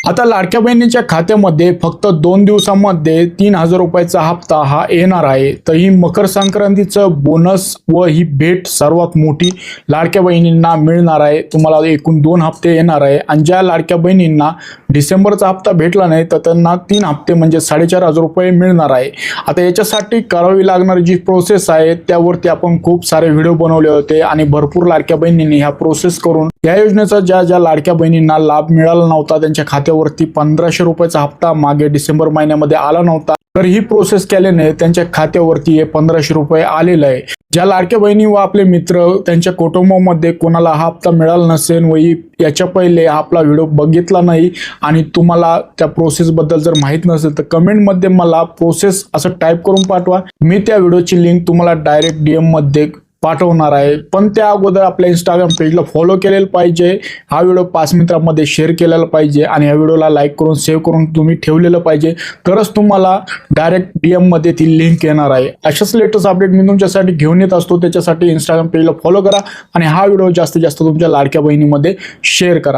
आता लाडक्या बहिणीच्या खात्यामध्ये फक्त 2 दिवसांमध्ये 3,000 रुपयाचा हप्ता हा येणार आहे। तर ही मकर संक्रांतीचं बोनस व ही भेट सर्वात मोठी लाडक्या बहिणींना मिळणार आहे। तुम्हाला एकूण 2 हप्ते येणार आहे आणि ज्या लाडक्या बहिणींना डिसेंबरचा हप्ता भेटला नाही तर त्यांना 3 हप्ते म्हणजे 4,500 रुपये मिळणार आहे। आता याच्यासाठी करावी लागणारी जी प्रोसेस आहे त्यावरती आपण खूप सारे व्हिडिओ बनवले होते आणि भरपूर लाडक्या बहिणींनी ह्या प्रोसेस करून या योजनेचा ज्या लाडक्या बहिणींना लाभ मिळाला नव्हता त्यांच्या खात्यावरती 1,500 रुपयाचा हप्ता मागे डिसेंबर महिन्यामध्ये आला नव्हता, तर ही प्रोसेस केल्याने त्यांच्या खात्यावरती हे 1,500 रुपये आलेलं आहे। ज्या लाडक्या बहिणी व आपले मित्र त्यांच्या कुटुंबामध्ये कोणाला हा हप्ता मिळाला नसेल व याच्या पहिले आपला व्हिडिओ बघितला नाही आणि तुम्हाला त्या प्रोसेस बद्दल जर माहित नसेल तर कमेंटमध्ये मला प्रोसेस असं टाईप करून पाठवा। मी त्या व्हिडिओची लिंक तुम्हाला डायरेक्ट DM मध्ये पाठवणार आहे। पण त्या अगोदर आपल्या इंस्टाग्राम पेजला फॉलो केलेलं पाहिजे, हा व्हिडिओ 5 मिनिटांमध्ये शेअर केलेला पाहिजे आणि या व्हिडिओला लाईक करून सेव्ह करून तुम्ही ठेवलेलं पाहिजे, तरच तुम्हाला डायरेक्ट DM मध्ये ती लिंक येणार आहे। अशाच लेटेस्ट अपडेट मी तुमच्यासाठी घेऊन येत असतो, त्याच्यासाठी इंस्टाग्राम पेजला फॉलो करा आणि हा व्हिडिओ जास्तीत जास्त तुमच्या लाडक्या बहिणीमध्ये शेअर करा।